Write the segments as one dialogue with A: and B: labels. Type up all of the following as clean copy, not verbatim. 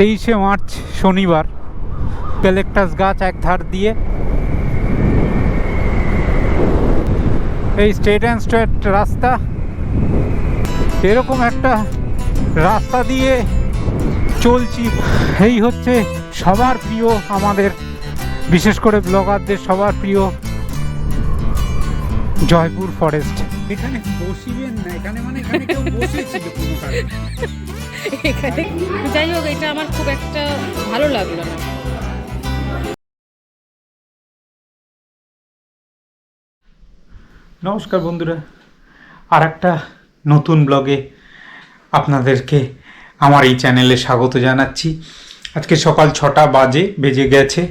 A: 23শে March শনিবার, ক্যালেক্টাস গাছ এক ধার দিয়ে এই স্ট্রেট অ্যান্ড স্ট্রেট রাস্তা, এরকম একটা রাস্তা দিয়ে চলছি। এই হচ্ছে সবার প্রিয়, আমাদের বিশেষ করে ব্লগারদের সবার প্রিয় জয়পুর ফরেস্ট। এখানে বসিবেন না, এখানে মানে এখানে কেউ বসেছিল কোনো কারণে।
B: এখানে যাই হোক, এটা আমার খুব একটা ভালো লাগলো না।
A: নমস্কার বন্ধুরা, আর একটা নতুন ব্লগে আপনাদেরকে আমার এই চ্যানেলে স্বাগত জানাচ্ছি। আজকে সকাল 6টা বেজে গেছে,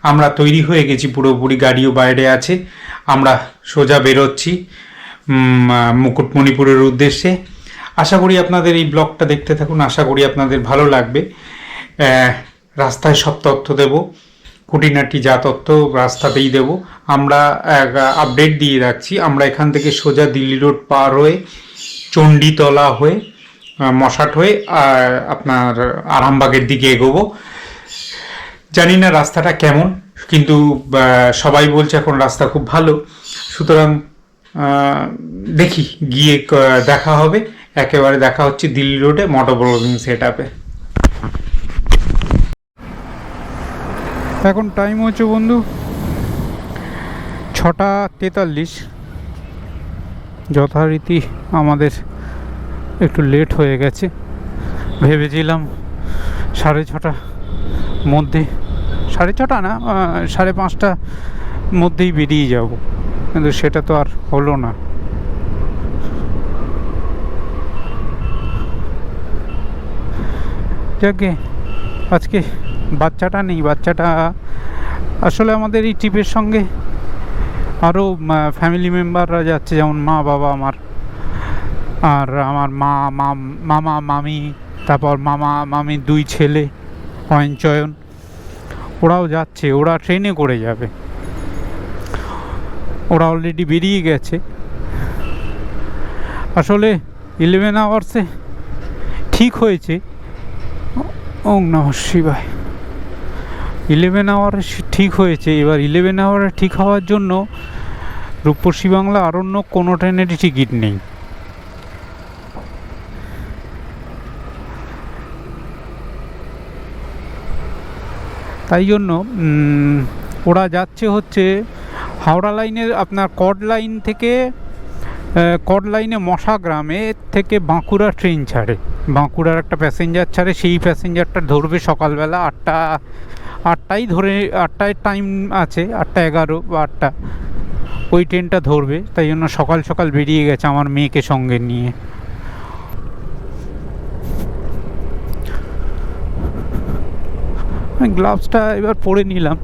A: আমরা তৈরি হয়ে গেছি পুরোপুরি, গাড়িও বাইরে আছে। আমরা সোজা বেরোচ্ছি মুকুটমণিপুরের উদ্দেশ্যে। আশা করি আপনাদের এই ব্লগটা দেখতে থাকুন, আশা করি আপনাদের ভালো লাগবে। রাস্তায় সব তথ্য দেব, খুঁটিনাটি যা তথ্য রাস্তাতেই দেব। আমরা আপডেট দিয়ে রাখছি। আমরা এখান থেকে সোজা দিল্লি রোড পার হয়ে চণ্ডীতলা হয়ে মশাট হয়ে আপনার আরামবাগের দিকে এগোবো। জানি না রাস্তাটা কেমন, কিন্তু সবাই বলছে এখন রাস্তা খুব ভালো, সুতরাং দেখি গিয়ে দেখা হবে। একেবারে দেখা হচ্ছে দিল্লি রোডে মোটর ব্লগিং সেট আপে। এখন টাইম হচ্ছে বন্ধু 6টা 43। যথারীতি আমাদের একটু লেট হয়ে গেছে। ভেবেছিলাম 6:30টার মধ্যে, 6:30 না, 5:30টার মধ্যেই বেরিয়ে যাব, কিন্তু সেটা তো আর হলো না। যাকে আজকে বাচ্চাটা নেই, বাচ্চাটা আসলে আমাদের এই ট্রিপের সঙ্গে আরও ফ্যামিলি মেম্বাররা যাচ্ছে, যেমন মা বাবা আমার, আর আমার মামা মামি, তারপর মামা মামির 2 ছেলে অয়ন চয়ন, ওরাও যাচ্ছে। ওরা ট্রেনে করে যাবে, ওরা অলরেডি বেরিয়ে গেছে। আসলে 11 আওয়ার্সে ঠিক হয়েছে। ওম নমঃ শিবায়। 11 আওয়ারে ঠিক হয়েছে। এবার 11 আওয়ারে ঠিক হওয়ার জন্য রূপসী বাংলা আরণ্য কোনো ট্রেনেরই টিকিট নেই। তাই জন্য ওরা যাচ্ছে হচ্ছে হাওড়া লাইনের আপনার কড লাইন থেকে, কড লাইনে মশাগ্রামে থেকে বাঁকুড়া ট্রেন ছাড়ে, বাঁকুড়ার একটা প্যাসেঞ্জার ছাড়ে। সেই প্যাসেঞ্জারটা ধরবে সকালবেলা 8টায় ধরে, 8টায় টাইম আছে, 8:11 বা 8টা, ওই ট্রেনটা ধরবে। তাই জন্য সকাল সকাল বেরিয়ে গেছে আমার মেয়েকে সঙ্গে নিয়ে। গ্লাভসটা এবার পরে নিলাম।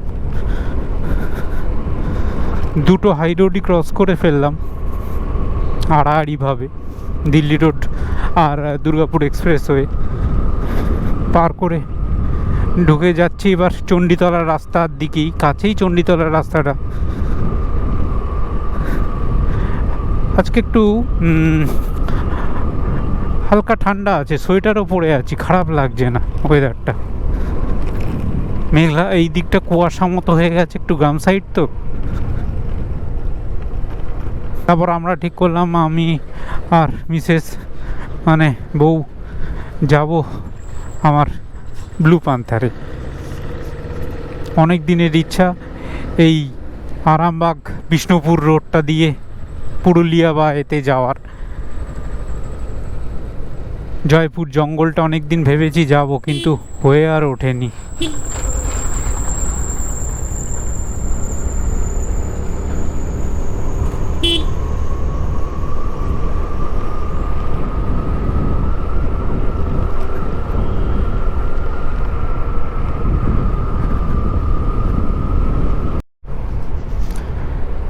A: 2টো হাই রোডই ক্রস করে ফেললাম আড়াআড়িভাবে, দিল্লি রোড আর দুর্গাপুর এক্সপ্রেসওয়ে পার করে ঢুকে যাচ্ছি এবার চণ্ডীতলার রাস্তার দিকেই। কাছেই চণ্ডীতলার রাস্তাটা। আজকে একটু হালকা ঠান্ডা আছে, সোয়েটারও পরে আছি, খারাপ লাগছে না ওয়েদারটা। মেঘলা, এই দিকটা কুয়াশা মতো হয়ে গেছে, একটু গ্রাম সাইড তো। তারপর আমরা ঠিক করলাম, আমি আর মিসেস মানে বউ যাব আমার ব্লু পান্থারে। অনেক দিনের ইচ্ছা এই আরামবাগ বিষ্ণুপুর রোডটা দিয়ে পুরুলিয়া বা এতে যাওয়ার। জয়পুর জঙ্গলটা অনেক দিন ভেবেছি যাব, কিন্তু হয়ে আর ওঠেনি।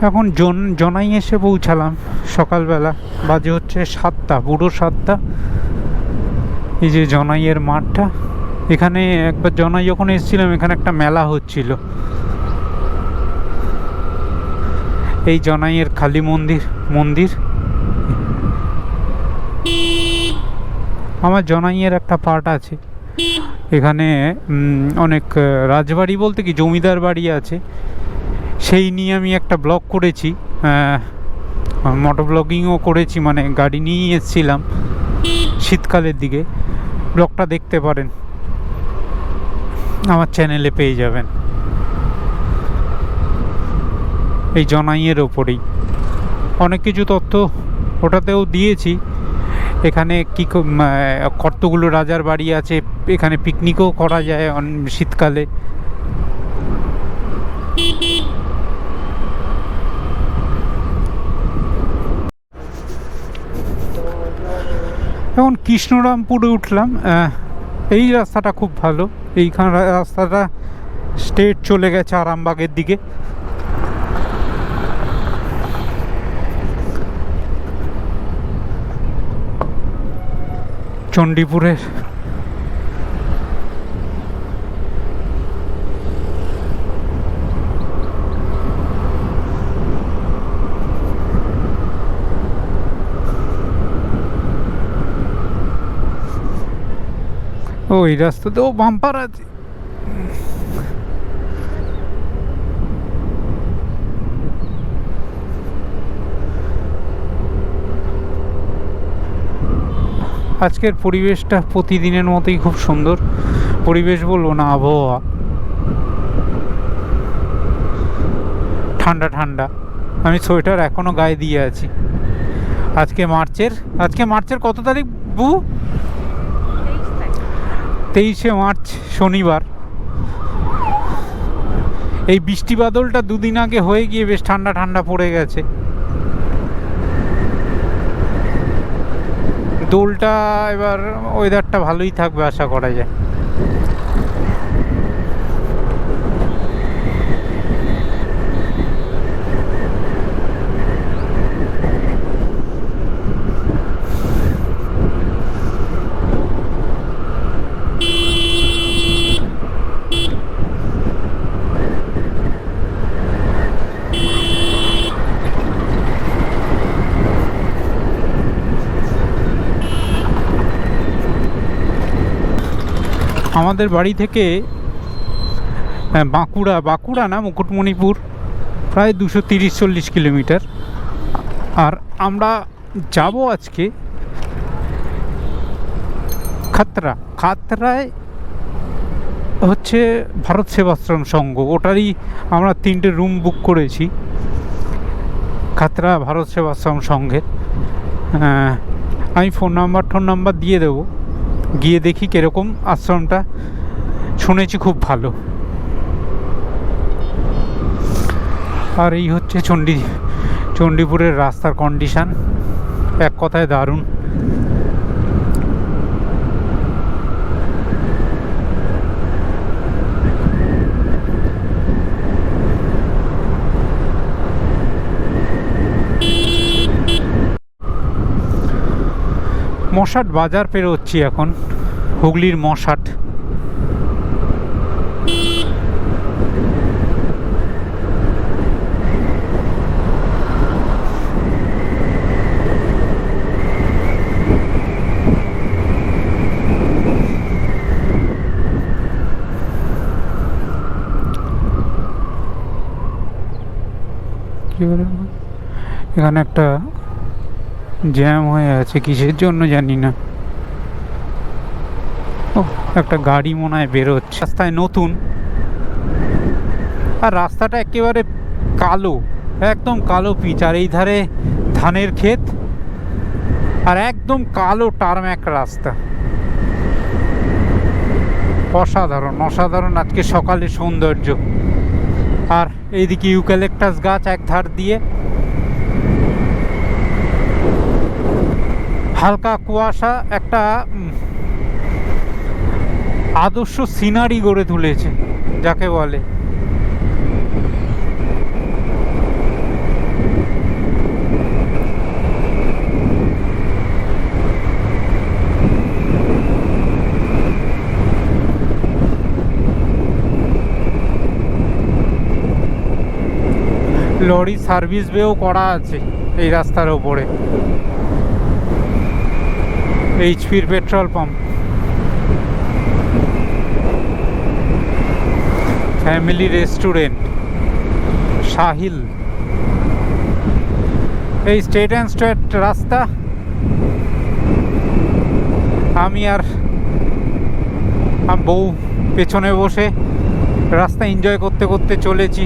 A: এখন জনাই এসে পৌঁছালাম সকালবেলা, বাজে হচ্ছে 7টা, পুরো 7টা। এই যে জনাইয়ের মাঠটা, এখানে একবার জনাই যখন এসেছিলাম এখানে একটা মেলা হচ্ছিল। এই জনাইয়ের কালী মন্দির। আমার জনাইয়ের একটা পার্ট আছে এখানে অনেক রাজবাড়ি বলতে কি জমিদার বাড়ি আছে, সেই নিয়ে আমি একটা ব্লগ করেছি, মোটো ব্লগিংও করেছি, মানে গাড়ি নিয়েই এসেছিলাম শীতকালের দিকে। ব্লগটা দেখতে পারেন, আমার চ্যানেলে পেয়ে যাবেন। এই জনাইয়ের ওপরেই অনেক কিছু তথ্য ওটাতেও দিয়েছি। এখানে কি কতগুলো রাজার বাড়ি আছে, এখানে পিকনিকও করা যায় শীতকালে। এখন কৃষ্ণরামপুরে উঠলাম। এই রাস্তাটা খুব ভালো, এইখান রাস্তাটা স্ট্রেট চলে গেছে আরামবাগের দিকে। চণ্ডীপুরের ওই রাস্তাতেও বাম্পার আছে। আজকের পরিবেশটা প্রতিদিনের মতোই খুব সুন্দর। পরিবেশ বলবো না, আবহাওয়া ঠান্ডা ঠান্ডা। আমি সোয়েটার এখনো গায়ে দিয়ে আছি। আজকে মার্চের কত তারিখ বু? 23শে মার্চ, শনিবার। এই বৃষ্টি বাদলটা দুদিন আগে হয়ে গিয়ে বেশ ঠান্ডা ঠান্ডা পড়ে গেছে। দোলটা এবার ওয়েদারটা ভালোই থাকবে আশা করা যায়। আমাদের বাড়ি থেকে বাঁকুড়া না, মুকুটমণিপুর প্রায় 230-40 কিলোমিটার। আর আমরা যাব আজকে খাতড়ায় হচ্ছে ভারত সেবাশ্রম সংঘ, ওটারই আমরা 3টে রুম বুক করেছি খাতড়া ভারত সেবাশ্রম সংঘের। আমি ফোন নাম্বার দিয়ে দেবো, গিয়ে দেখি কিরকম আশ্রমটা। শুনেছি খুব ভালো। আর এই হচ্ছে চণ্ডীপুরের রাস্তার কন্ডিশন, এক কথায় দারুণ। মশাট বাজার পেরোচ্ছি এখন, হুগলির মশাট। এখানে একটা জ্যাম হয়ে আছে, কিসের জন্য জানি না। ও, একটা গাড়ি মনে হয় বেরোচ্ছে রাস্তায় নতুন। আর রাস্তাটা একেবারে কালো, একদম কালো পিচ, আর এই ধারে ধানের ক্ষেত, আর একদম কালো টারম্যাক রাস্তা। অসাধারণ আজকে সকালে সৌন্দর্য। আর এইদিকে ইউক্যালিপটাস গাছ এক ধার দিয়ে, হালকা কুয়াশা, একটা আদর্শ সিনারি গড়ে তুলেছে যাকে বলে। লরি সার্ভিস ওয়েও করা আছে এই রাস্তার ওপরে। এইচপির petrol pump. Family restaurant Sahil. এই স্ট্রেট অ্যান্ড স্ট্রেট রাস্তা। আমি আর বউ পেছনে বসে রাস্তা এনজয় করতে করতে চলেছি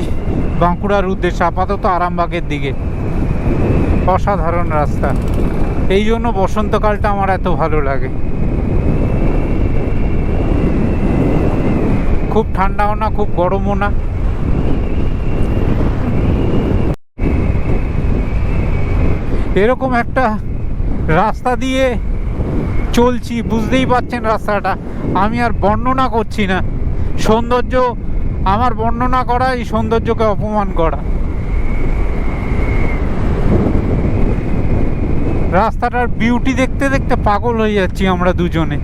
A: বাঁকুড়ার উদ্দেশ্যে, আপাতত আরামবাগের দিকে। অসাধারণ রাস্তা, এই জন্য বসন্তকালটা আমার এত ভালো লাগে। খুব ঠান্ডাও না, খুব গরমও না। এরকম একটা রাস্তা দিয়ে চলছি, বুঝতেই পারছেন রাস্তাটা। আমি আর বর্ণনা করছি না, সৌন্দর্য আমার বর্ণনা করা এই সৌন্দর্যকে অপমান করা। রাস্তাটার বিউটি দেখতে দেখতে পাগল হয়ে যাচ্ছি আমরা দুজনে।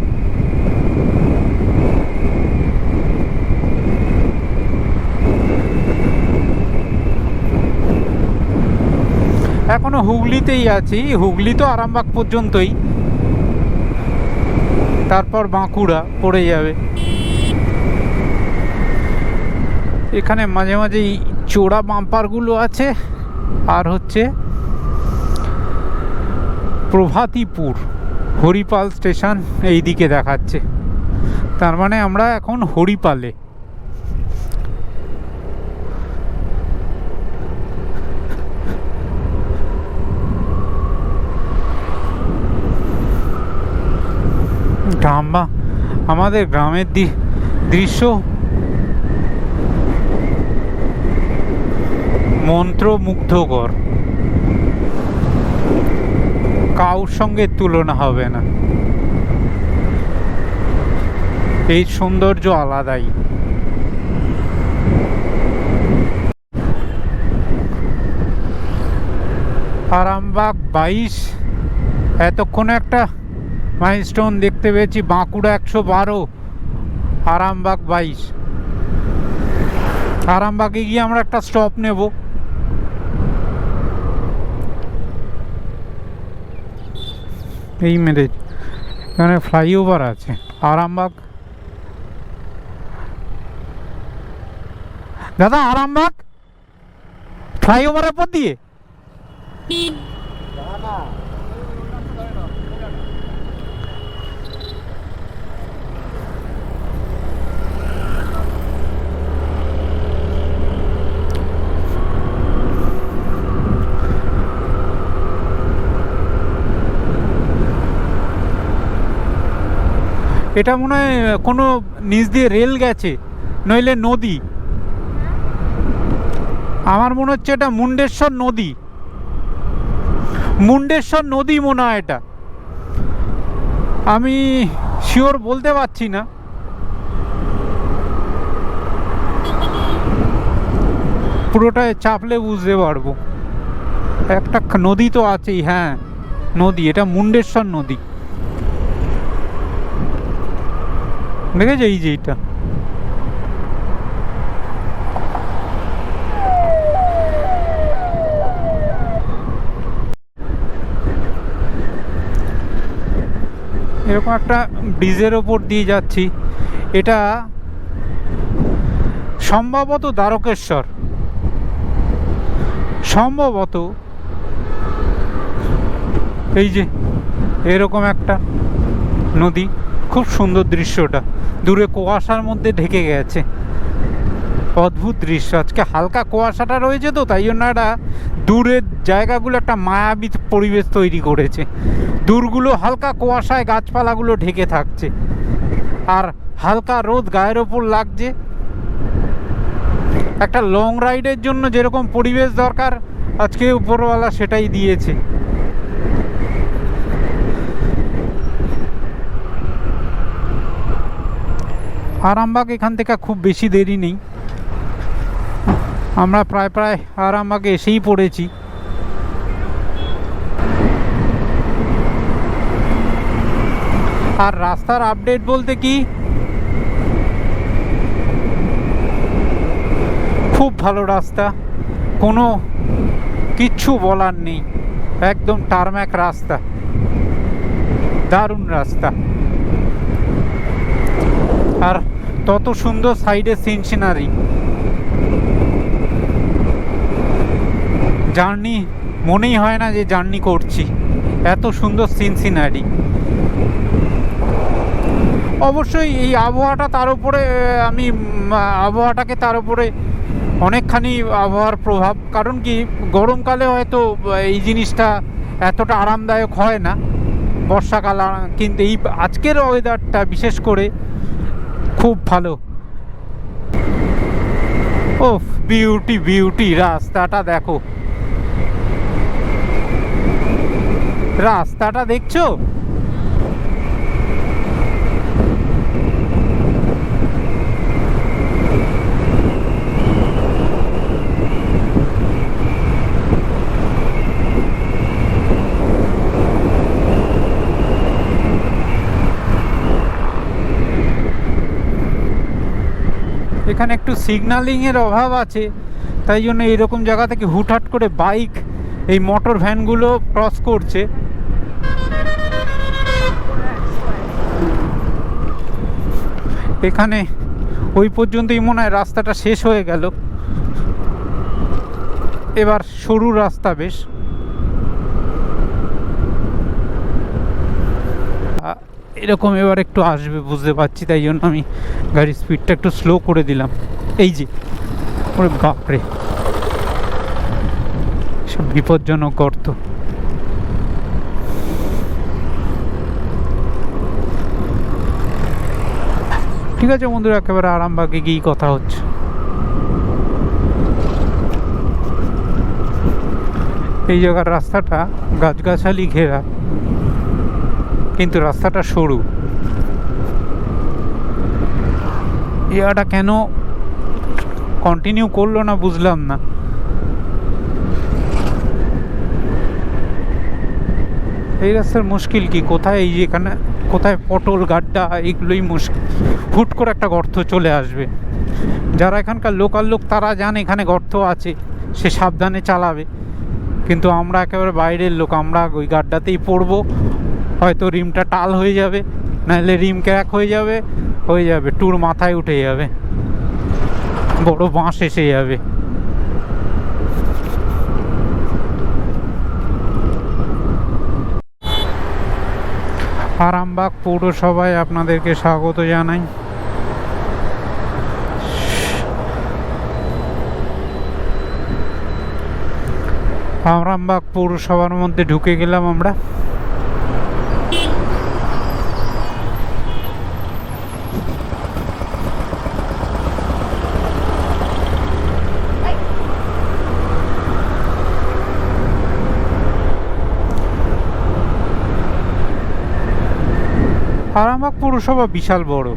A: এখনো হুগলিতেই আছি, হুগলি তো আরামবাগ পর্যন্তই, তারপর বাঁকুড়া পড়ে যাবে। এখানে মাঝে মাঝেই চোড়া বাম্পারগুলো আছে। আর হচ্ছে প্রভাতিপুর হরিপাল স্টেশন এই দিকে দেখাচ্ছে, তার মানে আমরা এখন হরিপালে। গ্রাম, আমাদের গ্রামের দৃশ্য মন্ত্রমুগ্ধকর, কাউর সঙ্গে তুলনা হবে না। এই সৌন্দর্য আলাদাই। আরামবাগ 22, এতক্ষণে একটা মাইলস্টোন দেখতে পেয়েছি, বাঁকুড়া 112, আরামবাগ 22। আরামবাগে গিয়ে আমরা একটা স্টপ নেব। এই মেরে এখানে ফ্লাইওভার আছে আরামবাগ। দাদা আরামবাগ ফ্লাইওভারের পর দিয়ে এটা মনে হয় কোনো নিচ দিয়ে রেল গেছে, নইলে নদী। আমার মনে হচ্ছে এটা মুন্ডেশ্বর নদী, মুন্ডেশ্বর নদী মনে হয় এটা, আমি শিওর বলতে পারছি না। পুরোটায় চাপলে বুঝতে পারবো। একটা নদী তো আছেই, হ্যাঁ নদী, এটা মুন্ডেশ্বর নদী। দেখেছো এই যে এটা, এরকম একটা ব্রিজের ওপর দিয়ে যাচ্ছি। এটা সম্ভবত দ্বারকেশ্বর, সম্ভবত। এই যে এরকম একটা নদী, খুব সুন্দর দৃশ্যটা, দূরে কুয়াশার মধ্যে ঢেকে গেছে, অদ্ভুত দৃশ্য। আজকে হালকা কুয়াশাটা রয়েছে তো, তাই জন্য একটা দূরের জায়গাগুলো একটা মায়াবী পরিবেশ তৈরি করেছে। দূরগুলো হালকা কুয়াশায় গাছপালাগুলো ঢেকে থাকছে, আর হালকা রোদ গায়ের ওপর লাগছে। একটা লং রাইডের জন্য যেরকম পরিবেশ দরকার, আজকে উপরওয়ালা সেটাই দিয়েছে। আরামবাগ এখান থেকে খুব বেশি দেরি নেই, আমরা প্রায় আরামবাগে এসেই পড়েছি। আর রাস্তার আপডেট বলতে কি, খুব ভালো রাস্তা, কোনো কিচ্ছু বলার নেই, একদম টারম্যাক রাস্তা, দারুণ রাস্তা। আর তত সুন্দর সাইডে সিনারি, জার্নি মনেই হয় না যে জার্নি করছি, এত সুন্দর সিনসিনারি। অবশ্যই এই আবহাওয়াটা, তার উপরে আমি আবহাওয়াটাকে তার উপরে অনেকখানি আবহাওয়ার প্রভাব, কারণ কি গরমকালে হয়তো এই জিনিসটা এতটা আরামদায়ক হয় না, বর্ষাকাল, কিন্তু এই আজকের ওয়েদারটা বিশেষ করে খুব ভালো। ও বিউটি বিউটি, রাস্তাটা দেখো, রাস্তাটা দেখছো? এখানে একটু সিগন্যালিংয়ের অভাব আছে, তাই জন্য এইরকম জায়গা থেকে হুটহাট করে বাইক, এই মোটর ভ্যানগুলো ক্রস করছে। এখানে ওই পর্যন্তই মনে হয় রাস্তাটা শেষ হয়ে গেল, এবার সরু রাস্তা বেশ। এরকম এবার একটু আসবে বুঝতে পারছি, তাই জন্য আমি গাড়ির স্পিডটা একটু স্লো করে দিলাম। এই যে ওরে বাপরে, সব বিপজ্জনক গর্ত। ঠিক আছে বন্ধুরা, একেবারে আরামবাগে গিয়েই কথা হচ্ছে। এই জায়গার রাস্তাটা গাছগাছালি ঘেরা, কিন্তু রাস্তাটা সরু। ইয়াটা কেন কন্টিনিউ করলো না বুঝলাম না। এই রাস্তার মুশকিল কি, কোথায় এই এখানে কোথায় পটল গাড্ডা, এগুলোই মুশকিল। হুট করে একটা গর্ত চলে আসবে, যারা এখানকার লোকাল লোক তারা জানে এখানে গর্ত আছে, সে সাবধানে চালাবে, কিন্তু আমরা একেবারে বাইরের লোক, আমরা ওই গাড্ডাতেই পড়বো, হয়তো রিমটা টাল হয়ে যাবে, নাহলে রিম ক্র্যাক হয়ে যাবে, টুর মাথায় উঠে যাবে, বড় বাঁশ এসে যাবে। আরামবাগ পৌরসভায় আপনাদেরকে স্বাগত জানাই। আরামবাগ পৌরসভার মধ্যে ঢুকে গেলাম আমরা। আরামবাগ পৌরসভা বিশাল বড়।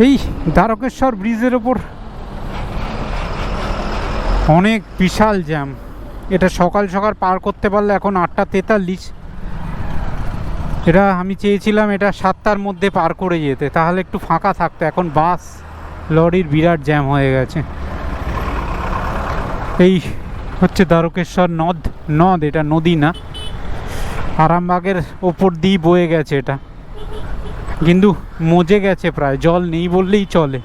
A: এই দ্বারকেশ্বর ব্রিজের ওপর অনেক বিশাল জ্যাম। এটা সকাল সকাল পার করতে পারলে, এখন 8:43, এটা আমি চেয়েছিলাম এটা 7টার মধ্যে পার করে যেতে, তাহলে একটু ফাঁকা থাকতো। এখন বাস লরির বিরাট জ্যাম হয়ে গেছে। এই হচ্ছে দ্বারকেশ্বর নদ, এটা নদী না, আরামবাগের ওপর দিয়ে বয়ে গেছে এটা, কিন্তু মজে গেছে প্রায়, জল নেই বললেই চলে।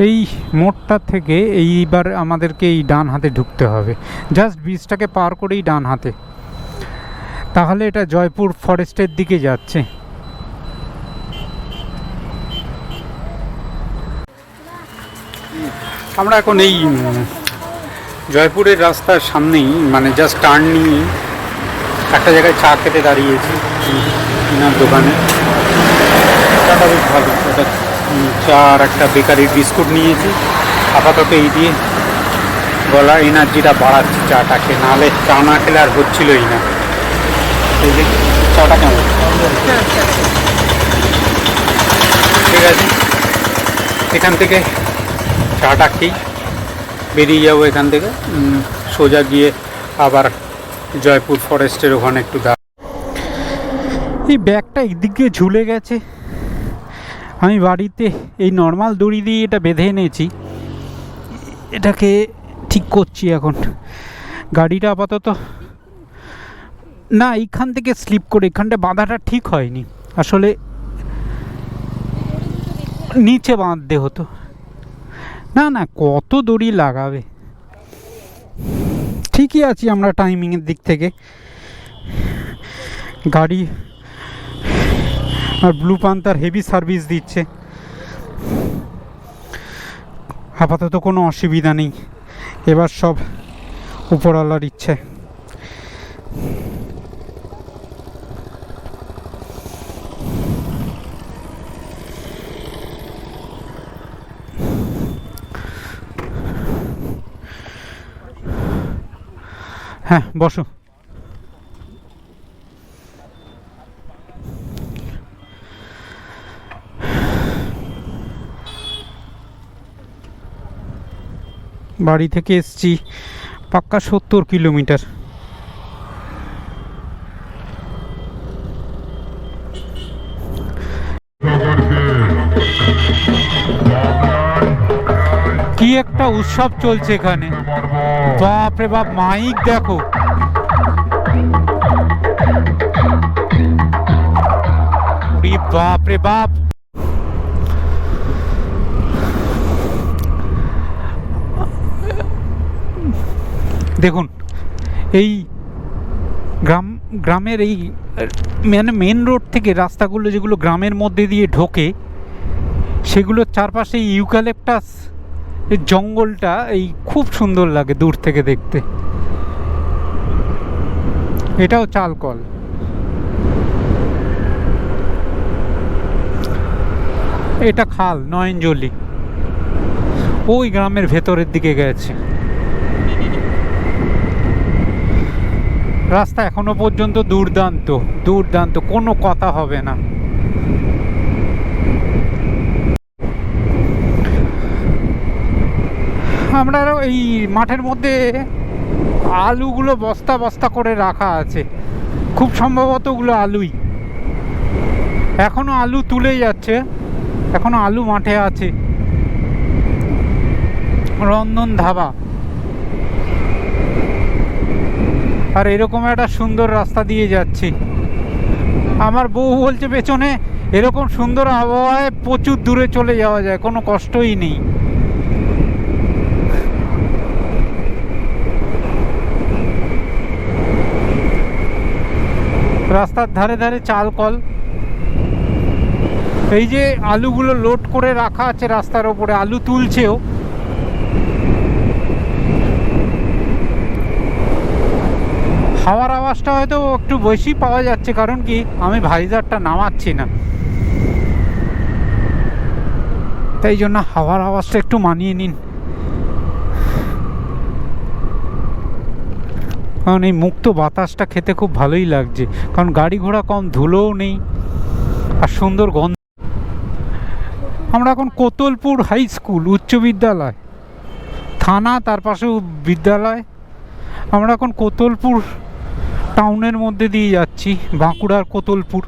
A: এই মোড়টা থেকে এইবার আমাদেরকে এই ডান হাতে ঢুকতে হবে, জাস্ট ব্রিজটাকে পার করেই ডান হাতে, তাহলে এটা জয়পুর ফরেস্টের দিকে যাচ্ছে। আমরা এখন এই জয়পুরের রাস্তার সামনেই, মানে জাস্ট টার্ন নিয়ে একটা জায়গায় চা খেতে দাঁড়িয়েছি, ইনার দোকানে। চাটা বেশ ভালো, এটা চা আর একটা বেকারির বিস্কুট নিয়েছি। আপাতত এই দিয়ে গলা এনার্জিটা বাড়াচ্ছি চাটা খেয়ে, নাহলে চা না খেলে আর হচ্ছিলই না। এই যে চাটা কেমন, ঠিক আছে, এখান থেকে চাটা খেয়ে বেরিয়ে যাবো এখান থেকে, সোজা গিয়ে আবার জয়পুর ফরেস্টের ওখানে একটু এই ব্যাগটা একদিকে ঝুলে গেছে, আমি বাড়িতে এই নর্মাল দড়ি দিয়ে এটা বেঁধে এনেছি, এটাকে ঠিক করছি এখন। গাড়িটা আপাতত না, এইখান থেকে স্লিপ করে, এখানটা বাঁধাটা ঠিক হয়নি, আসলে নিচে বাঁধতে হতো। না না, কত দড়ি লাগাবে। ঠিকই আছি আমরা টাইমিংয়ের দিক থেকে। গাড়ি আর ব্লু পান্থার হেভি সার্ভিস দিচ্ছে, আপাতত কোনো অসুবিধা নেই। এবার সব উপরওয়ালার ইচ্ছে। হ্যাঁ, বসো। বাড়ি থেকে এসছি পাক্কা 70 কিলোমিটার। কি একটা উৎসব চলছে এখানে, বাপ রে বাপ, মাইক দেখো। বাপ রে বাপ, দেখুন এই গ্রামের এই মানে মেন রোড থেকে রাস্তাগুলো যেগুলো গ্রামের মধ্যে দিয়ে ঢোকে, সেগুলোর চারপাশে ইউক্যালিপটাস জঙ্গলটা এই খুব সুন্দর লাগে দূর থেকে দেখতে। এটাও চালকল। এটা খাল নয়নজলি, ওই গ্রামের ভেতরের দিকে গেছে। রাস্তা এখনো পর্যন্ত দুর্দান্ত দুর্দান্ত, কোনো কথা হবে না। আমরা এই মাঠের মধ্যে আলুগুলো বস্তা বস্তা করে রাখা আছে, খুব সম্ভবত ওগুলো আলুই। এখনো আলু তুলে যাচ্ছে, এখনো আলু মাঠে আছে। রন্ধন ধাবা। আর এরকম একটা সুন্দর রাস্তা দিয়ে যাচ্ছি। আমার বউ বলছে পেছনে এরকম সুন্দর আবহাওয়ায় প্রচুর দূরে চলে যাওয়া যায়, কোনো কষ্টই নেই। রাস্তার ধারে ধারে চাল কল। এই যে আলুগুলো লোড করে রাখা আছে রাস্তার ওপরে, আলু তুলছেও। হাওয়ার আওয়াজটা হয়তো একটু বেশি পাওয়া যাচ্ছে, কারণ কি আমি ভাইজারটা নামাচ্ছি না, তাই জন্য হাওয়ার আওয়াজটা একটু মানিয়ে নিন। কারণ এই মুক্ত বাতাসটা খেতে খুব ভালোই লাগছে, কারণ গাড়ি ঘোড়া কম, ধুলোও নেই, আর সুন্দর গন্ধ। আমরা এখন কোতলপুর হাই স্কুল উচ্চ বিদ্যালয়, থানা তার পাশেও বিদ্যালয়। আমরা এখন কোতলপুর টাউনের মধ্যে দিয়ে যাচ্ছি, বাঁকুড়ার কোতলপুর।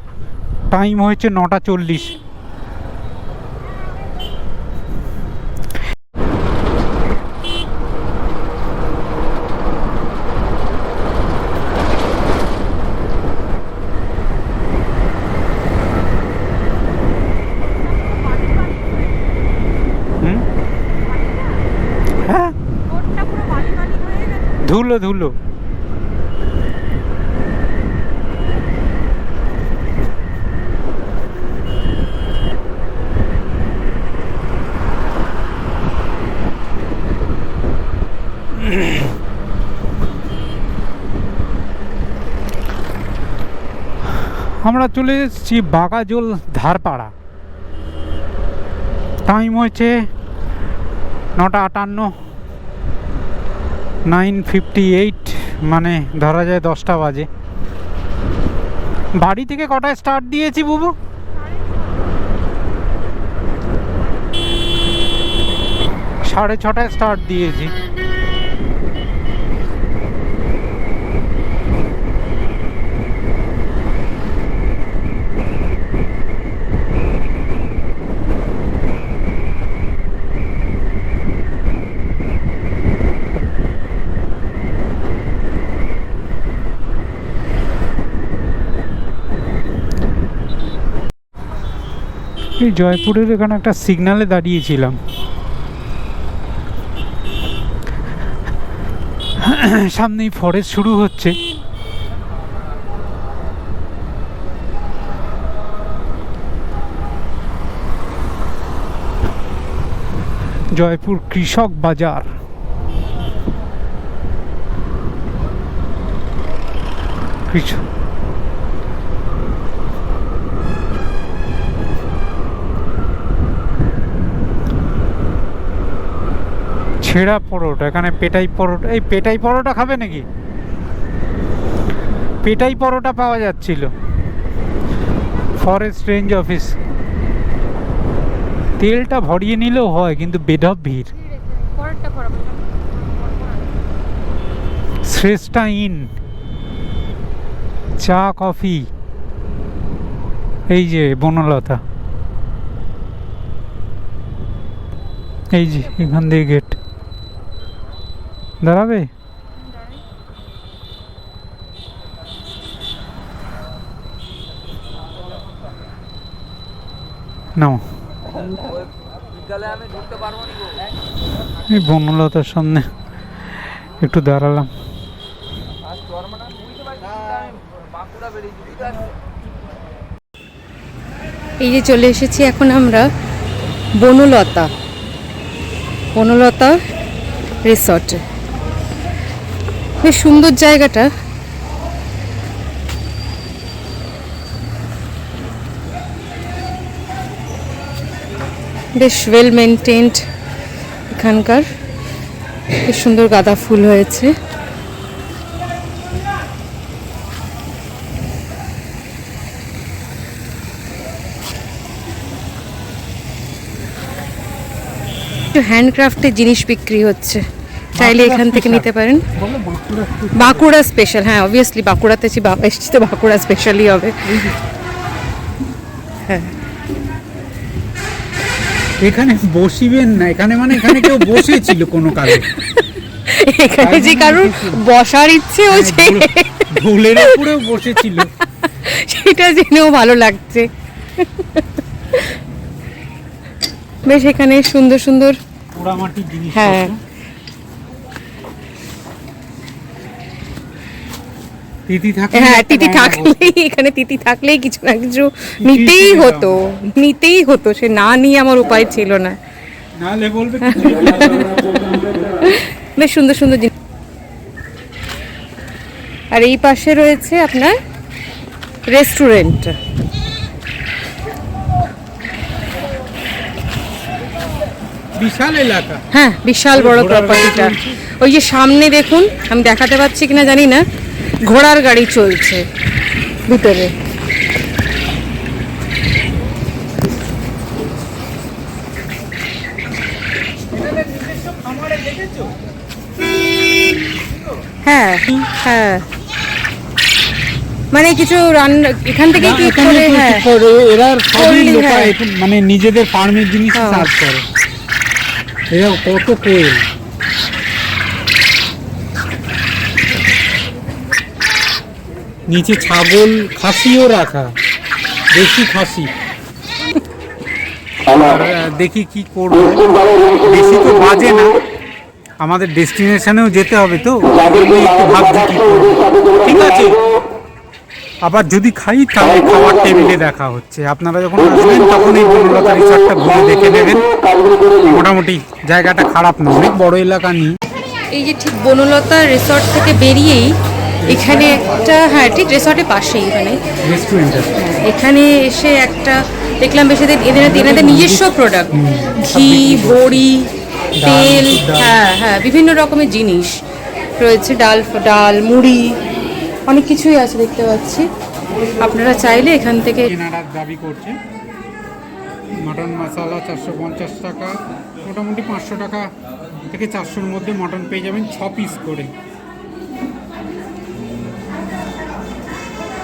A: টাইম হয়েছে 9:40। হ্যাঁ, ধুলো ধুলো। আমরা চলে এসেছি বাগাজোল ধারপাড়া। টাইম হয়েছে 9:58, 9:58, মানে ধরা যায় 10টা বাজে। বাড়ি থেকে কটায় স্টার্ট দিয়েছি বুবু? 6:30টায় স্টার্ট দিয়েছি। এই জয়পুরের এখানে একটা সিগন্যালে দাঁড়িয়েছিলাম, সামনেই ফরেস্ট শুরু হচ্ছে। জয়পুর কৃষক বাজার। ছেঁড়া পরোটা, এখানে পেটাই পরোটা। এই পেটাই পরোটা খাবে নাকি? পেটাই পরোটা পাওয়া যাচ্ছিল। Forest range office. তেলটা ভরিয়ে নিলেও হয়, কিন্তু বেঢপ ভিড়। শ্রেষ্ঠা ইন, চা কফি। এই যে বনলতা, এই যে এখান দিয়ে গেট। দাঁড়াবে? নাও। এই বনলতার সামনে একটু দাঁড়ালাম।
B: এই যে চলে এসেছি এখন আমরা বনলতা রিসর্টে। বেশ সুন্দর জায়গাটা। বেশ ওয়েল মেনটেন্ড এখানকার। বেশ সুন্দর গাঁদা ফুল হয়েছে। হ্যান্ডক্রাফটের জিনিস বিক্রি হচ্ছে, চাইলে এখান থেকে নিতে পারেন। বাঁকুড়া স্পেশাল, হ্যাঁ অবভিয়াসলি বাঁকুড়াতে এসেছি তো বাঁকুড়া স্পেশালই হবে। হ্যাঁ,
A: এখানে বসিবেন না, এখানে মানে এখানে কেউ বসেছিল কোনো কালে।
B: এখানে যে কারোর বসার ইচ্ছে হয়েছে,
A: ঢোলের উপরেও বসেছিল,
B: সেটা জেনেও ভালো লাগছে। বেশ এখানে সুন্দর সুন্দর
A: পোড়ামাটির জিনিস।
B: হ্যাঁ,
A: তিথি থাকে,
B: হ্যাঁ তিথি থাকলেই, এখানে তিথি থাকলেই কিছু না কিছু নিতেই হতো। সে না নিয়ে আমার উপায় ছিল না।
A: নালে বলবে।
B: বেশ সুন্দর সুন্দর জিনিস। আর এই পাশে রয়েছে আপনার রেস্টুরেন্ট।
A: বিশাল এলাকা,
B: হ্যাঁ বিশাল বড় প্রপার্টিটা। ওই যে সামনে দেখুন, আমি দেখাতে পাচ্ছি কিনা জানি না, ঘোড়ার গাড়ি চলছে ভিতরে। হ্যাঁ হ্যাঁ, মানে কিছু রান্না এখান থেকে কি করে। হ্যাঁ,
A: এরা সবই
B: Only,
A: লোকাল,
B: হ্যাঁ।
A: মানে নিজেদের ফার্মের জিনিস
B: হ্যাঁ।
A: চাষ করে। এরা কত কোয়েল, নিচে ছাগল খাসিও রাখা, দেশি খাসি। আর দেখি কি করবো, বেশি তো বাজে না, আমাদের ডেস্টিনেশনেও যেতে হবে তো, আমি একটু ভাবছি কি করবো। ঠিক আছে, আবার যদি খাই তাহলে খাওয়ার টেবিলে দেখা হচ্ছে। আপনারা যখন আসবেন তখন এই বনলতা রিসর্টটা ঘুরে দেখে নেবেন। মোটামুটি জায়গাটা খারাপ না, অনেক বড় এলাকা নিয়ে।
B: এই যে ঠিক বনলতা রিসর্ট থেকে বেরিয়েই এখানে একটা, হ্যাঁ ঠিক রিসর্টের পাশেই মানে
A: রেস্টুরেন্ট আছে।
B: এখানে এসে একটা দেখলাম বেশ এনাদের নিজস্ব প্রোডাক্ট, ঘি, বড়ি, তেল, হ্যাঁ হ্যাঁ বিভিন্ন রকমের জিনিস রয়েছে, ডাল মুড়ি, অনেক কিছুই আছে দেখতে পাচ্ছি। আপনারা চাইলে এখান থেকে।
A: এনারা দাবি করছে মটন মশলা 450 টাকা, মোটামুটি 500 টাকা থেকে 400-র মধ্যে মটন পেয়ে যাবেন 6 পিস করে।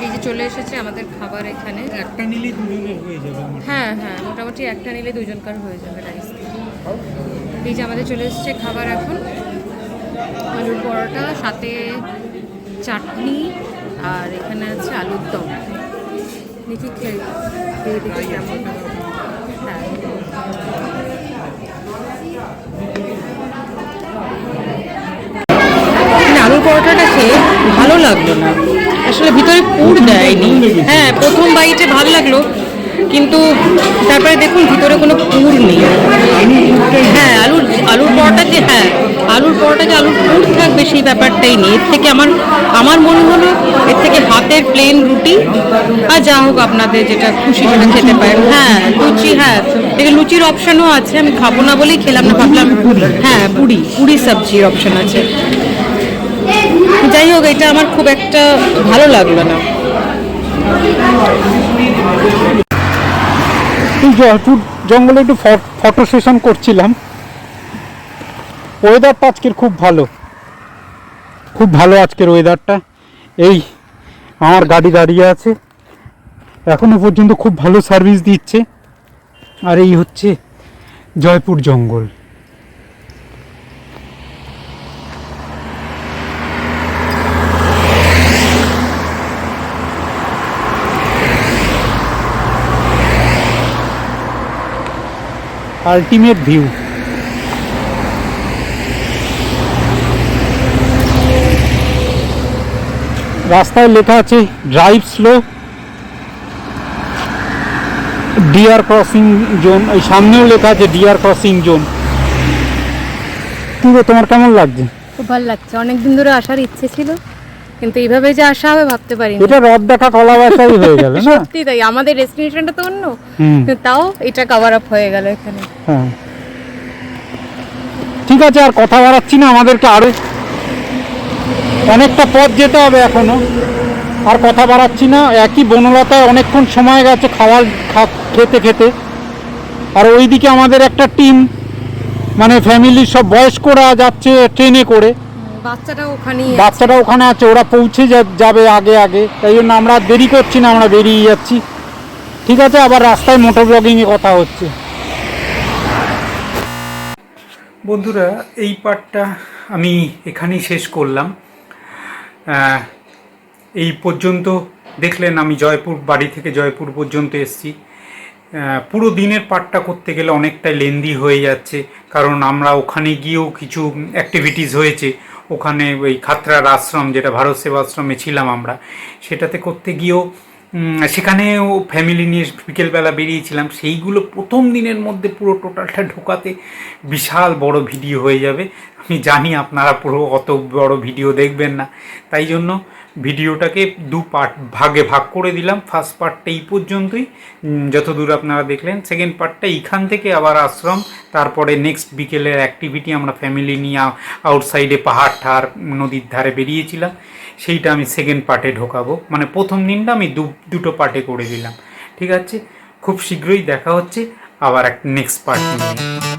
B: এই যে চলে এসেছে আমাদের খাবার এখানে।
A: একটা নিলেই দুজনের হয়ে যাবে।
B: হ্যাঁ হ্যাঁ, মোটামুটি একটা নিলে দুজনকার হয়ে যাবে রাইস। এই যে আমাদের চলে এসেছে খাবার এখন, আলুর পরোটা, সাথে চাটনি, আর এখানে আছে আলুর দম। দেখি খেয়ে দেখি কেমন। আলুর পরোটাটা খেয়ে ভালো লাগলো না, আসলে ভিতরে পুর দেয়নি। হ্যাঁ, প্রথম বাইটে ভালো লাগলো, কিন্তু তারপরে দেখুন ভিতরে কোনো পুর নেই। হ্যাঁ, আলুর পরোটা যে, হ্যাঁ আলুর পরোটা যে আলুর পুর থাকবে সেই ব্যাপারটাই নেই। এর থেকে আমার মনে হলো এর থেকে হাতের প্লেন রুটি আর যা হোক আপনাদের যেটা খুশি সেটা খেতে পারেন। হ্যাঁ, লুচি, হ্যাঁ দেখে লুচির অপশানও আছে, আমি খাবো না বলেই খেলাম না, ভাবলাম হ্যাঁ পুরি সবজির অপশান আছে। যাই হোক, এটা আমার খুব একটা ভালো লাগলো না।
A: জয়পুর জঙ্গলে একটু ফটো সেশন করছিলাম। ওয়েদারটা আজকের খুব ভালো আজকের ওয়েদারটা। এই আমার গাড়ি দাঁড়িয়ে আছে, এখনো পর্যন্ত খুব ভালো সার্ভিস দিচ্ছে। আর এই হচ্ছে জয়পুর জঙ্গল। Ultimate view. রাস্তায় লেখা আছে drive slow, deer crossing zone. এই সামনেও লেখা আছে ডিয়ার ক্রসিং জোন। তুই তোমার কেমন লাগছে?
B: খুব ভালো লাগছে, অনেকদিন ধরে আসার ইচ্ছে ছিল, কিন্তু এইভাবে যে আসা হবে ভাবতে পারিনি।
A: এটা রথ দেখা কলা বাসাই হয়ে গেল না?
B: সত্যি তাই, আমাদের ডেস্টিনেশনটা তো অন্য, কিন্তু তাও এটা কভার আপ হয়ে গেল এখানে।
A: হ্যাঁ, ঠিক আছে, আর কথা বাড়াচ্ছি না, আমাদেরকে আরো অনেকটা পথ যেতে হবে এখনো। আর কথা বাড়াচ্ছি না, একই বনলতায় অনেকক্ষণ সময় গেছে খেতে খেতে। আর ওইদিকে আমাদের একটা টিম, মানে ফ্যামিলির সব বয়স্করা যাচ্ছে ট্রেনে করে, বাচ্চাটা ওখানে আছে, ওরা পৌঁছে যাবে আগে আগে, তাই জন্য আমরা দেরি করছি না, আমরা বেরিয়ে যাচ্ছি। ঠিক আছে, আবার রাস্তায় মোটর ব্লগিংয়ে কথা হচ্ছে। বন্ধুরা, এই পার্টটা আমি এখানেই শেষ করলাম। এই পর্যন্ত দেখলেন আমি বাড়ি থেকে জয়পুর পর্যন্ত এসেছি। পুরো দিনের পার্টটা করতে গেলে অনেকটাই লেন্দি হয়ে যাচ্ছে, কারণ আমরা ওখানে গিয়েও কিছু অ্যাক্টিভিটিস হয়েছে। ওখানে ওই খাতড়ার আশ্রম, যেটা ভারত সেবাশ্রমে ছিলাম আমরা, সেটাতে করতে গিয়েও সেখানেও ফ্যামিলি নিয়ে বিকেলবেলা বেরিয়েছিলাম। সেইগুলো প্রথম দিনের মধ্যে পুরো টোটালটা ঢোকাতে বিশাল বড় ভিডিও হয়ে যাবে। আমি জানি আপনারা পুরো অত বড় ভিডিও দেখবেন না, তাই জন্য ভিডিওটাকে ভাগে ভাগ করে দিলাম। ফার্স্ট পার্টটা এই পর্যন্তই, যতদূর আপনারা দেখলেন। সেকেন্ড পার্টটা এইখান থেকে আবার আশ্রম, তারপরে নেক্সট বিকেলের অ্যাক্টিভিটি আমরা ফ্যামিলি নিয়ে আউটসাইডে পাহাড় ঠাড় নদীর ধারে বেরিয়েছিলাম, সেইটা আমি সেকেন্ড পার্টে ঢোকাবো। মানে প্রথম দিনটা আমি দুটো পার্টে করে দিলাম। ঠিক আছে, খুব শীঘ্রই দেখা হচ্ছে আবার নেক্সট পার্ট নিয়ে।